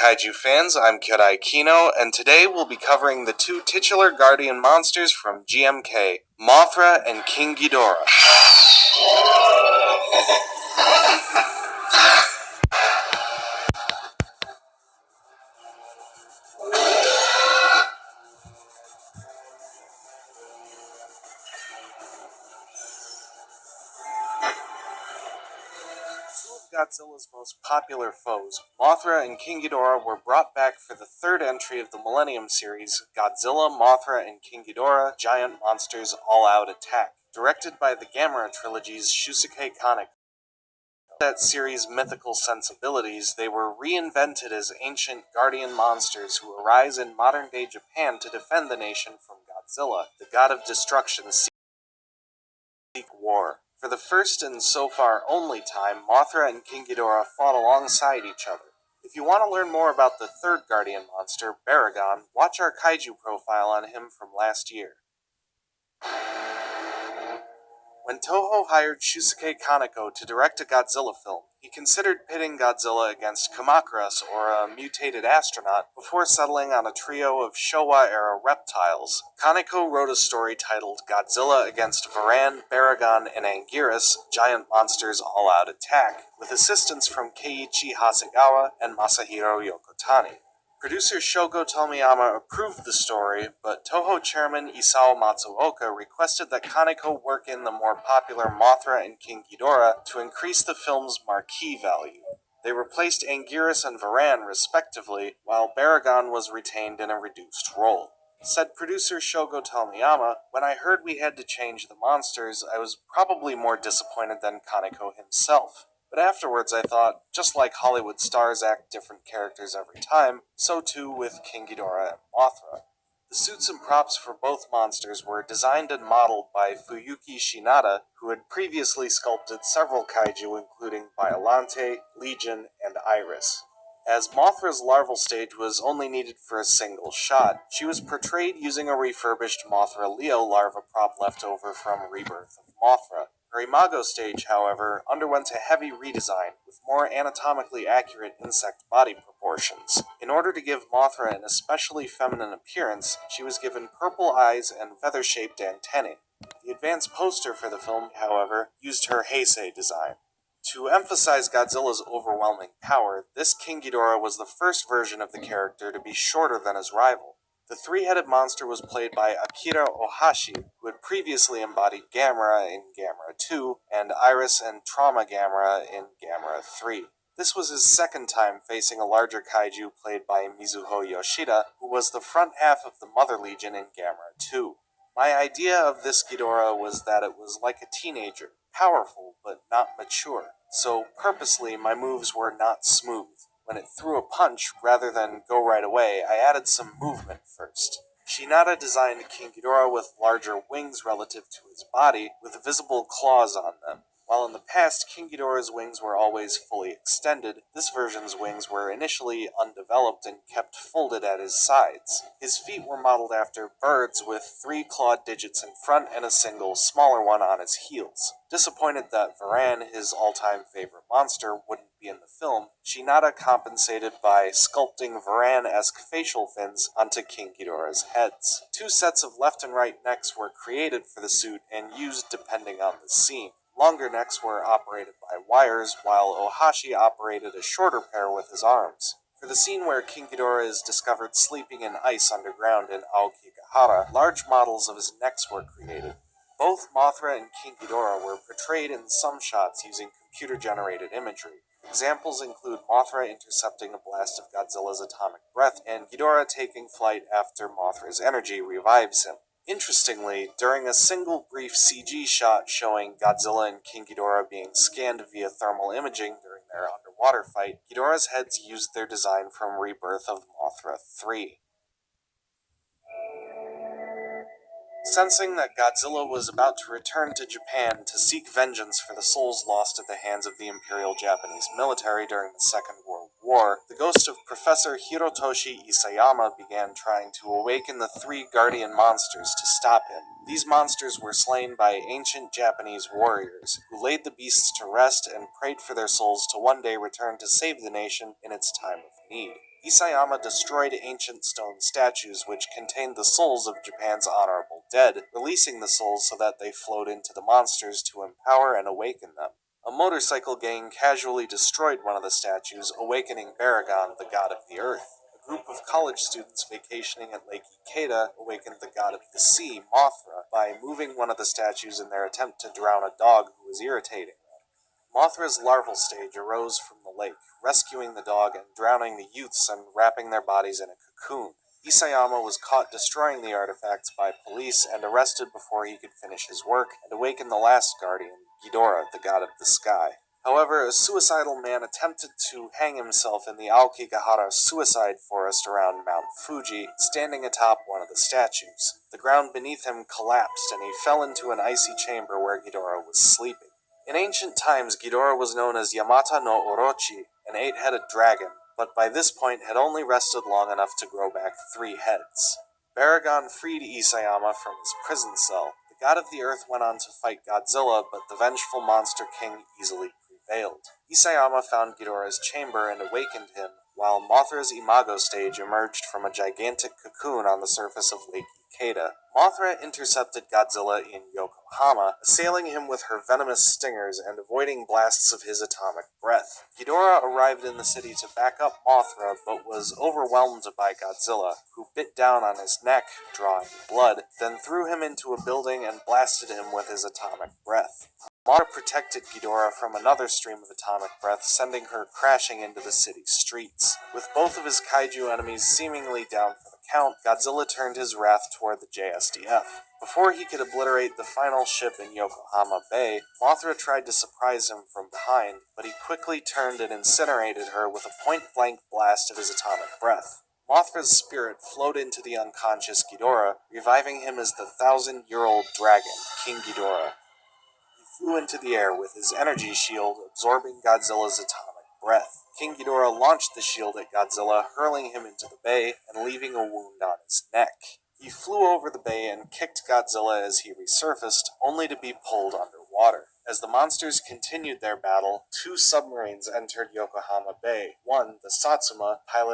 kaiju fans, I'm Kirai Kino, and today we'll be covering the two titular guardian monsters from GMK, Mothra and King Ghidorah. Two of Godzilla's most popular foes, Mothra and King Ghidorah, were brought back for the third entry of the Millennium series, Godzilla, Mothra, and King Ghidorah, Giant Monsters All-Out Attack. Directed by the Gamera trilogy's Shusuke Kaneko. That series' mythical sensibilities, they were reinvented as ancient guardian monsters who arise in modern-day Japan to defend the nation from Godzilla, the god of destruction, seek war. For the first and so far only time, Mothra and King Ghidorah fought alongside each other. If you want to learn more about the third guardian monster, Baragon, watch our kaiju profile on him from last year. When Toho hired Shusuke Kaneko to direct a Godzilla film, he considered pitting Godzilla against Kamacuras, or a mutated astronaut, before settling on a trio of Showa-era reptiles. Kaneko wrote a story titled Godzilla against Varan, Baragon, and Anguirus, Giant Monsters All-Out Attack, with assistance from Keiichi Hasegawa and Masahiro Yokotani. Producer Shogo Tomiyama approved the story, but Toho chairman Isao Matsuoka requested that Kaneko work in the more popular Mothra and King Ghidorah to increase the film's marquee value. They replaced Anguirus and Varan, respectively, while Baragon was retained in a reduced role. Said producer Shogo Tomiyama, "When I heard we had to change the monsters, I was probably more disappointed than Kaneko himself. But afterwards I thought, just like Hollywood stars act different characters every time, so too with King Ghidorah and Mothra." The suits and props for both monsters were designed and modeled by Fuyuki Shinada, who had previously sculpted several kaiju including Biollante, Legion, and Iris. As Mothra's larval stage was only needed for a single shot, she was portrayed using a refurbished Mothra Leo larva prop left over from Rebirth of Mothra. Her imago stage, however, underwent a heavy redesign, with more anatomically accurate insect body proportions. In order to give Mothra an especially feminine appearance, she was given purple eyes and feather-shaped antennae. The advanced poster for the film, however, used her Heisei design. To emphasize Godzilla's overwhelming power, this King Ghidorah was the first version of the character to be shorter than his rival. The three-headed monster was played by Akira Ohashi, who had previously embodied Gamera in Gamera 2, and Iris and Trauma Gamera in Gamera 3. This was his second time facing a larger kaiju played by Mizuho Yoshida, who was the front half of the Mother Legion in Gamera 2. My idea of this Ghidorah was that it was like a teenager, powerful but not mature, so purposely my moves were not smooth. When it threw a punch, rather than go right away, I added some movement first. Shinada designed King Ghidorah with larger wings relative to his body, with visible claws on them. While in the past, King Ghidorah's wings were always fully extended, this version's wings were initially undeveloped and kept folded at his sides. His feet were modeled after birds, with 3 clawed digits in front and a single, smaller one on his heels. Disappointed that Varan, his all-time favorite monster, wouldn't be in the film, Shinada compensated by sculpting Varan-esque facial fins onto King Ghidorah's heads. 2 sets of left and right necks were created for the suit and used depending on the scene. Longer necks were operated by wires, while Ohashi operated a shorter pair with his arms. For the scene where King Ghidorah is discovered sleeping in ice underground in Aokigahara, large models of his necks were created. Both Mothra and King Ghidorah were portrayed in some shots using computer-generated imagery. Examples include Mothra intercepting a blast of Godzilla's atomic breath, and Ghidorah taking flight after Mothra's energy revives him. Interestingly, during a single brief CG shot showing Godzilla and King Ghidorah being scanned via thermal imaging during their underwater fight, Ghidorah's heads used their design from Rebirth of Mothra 3. Sensing that Godzilla was about to return to Japan to seek vengeance for the souls lost at the hands of the Imperial Japanese military during the Second World War, the ghost of Professor Hirotoshi Isayama began trying to awaken the 3 guardian monsters to stop him. These monsters were slain by ancient Japanese warriors, who laid the beasts to rest and prayed for their souls to one day return to save the nation in its time of need. Isayama destroyed ancient stone statues which contained the souls of Japan's honorable dead, releasing the souls so that they flowed into the monsters to empower and awaken them. A motorcycle gang casually destroyed one of the statues, awakening Baragon, the god of the earth. A group of college students vacationing at Lake Ikeda awakened the god of the sea, Mothra, by moving one of the statues in their attempt to drown a dog who was irritating them. Mothra's larval stage arose from the lake, rescuing the dog and drowning the youths and wrapping their bodies in a cocoon. Isayama was caught destroying the artifacts by police and arrested before he could finish his work and awaken the last guardian, Ghidorah, the god of the sky. However, a suicidal man attempted to hang himself in the Aokigahara suicide forest around Mount Fuji, standing atop one of the statues. The ground beneath him collapsed and he fell into an icy chamber where Ghidorah was sleeping. In ancient times, Ghidorah was known as Yamata no Orochi, an 8-headed dragon, but by this point had only rested long enough to grow back 3 heads. Baragon freed Isayama from his prison cell. The god of the earth went on to fight Godzilla, but the vengeful monster king easily prevailed. Isayama found Ghidorah's chamber and awakened him, while Mothra's imago stage emerged from a gigantic cocoon on the surface of Lake Ikeda. Mothra intercepted Godzilla in Yokohama, assailing him with her venomous stingers and avoiding blasts of his atomic breath. Ghidorah arrived in the city to back up Mothra, but was overwhelmed by Godzilla, who bit down on his neck, drawing blood, then threw him into a building and blasted him with his atomic breath. Mothra protected Ghidorah from another stream of atomic breath, sending her crashing into the city's streets. With both of his kaiju enemies seemingly down for the count, Godzilla turned his wrath toward the JSDF. Before he could obliterate the final ship in Yokohama Bay, Mothra tried to surprise him from behind, but he quickly turned and incinerated her with a point-blank blast of his atomic breath. Mothra's spirit flowed into the unconscious Ghidorah, reviving him as the 1,000-year-old dragon, King Ghidorah. He flew into the air with his energy shield absorbing Godzilla's atomic breath. King Ghidorah launched the shield at Godzilla, hurling him into the bay and leaving a wound on his neck. He flew over the bay and kicked Godzilla as he resurfaced, only to be pulled underwater. As the monsters continued their battle, 2 submarines entered Yokohama Bay. One, the Satsuma, piloted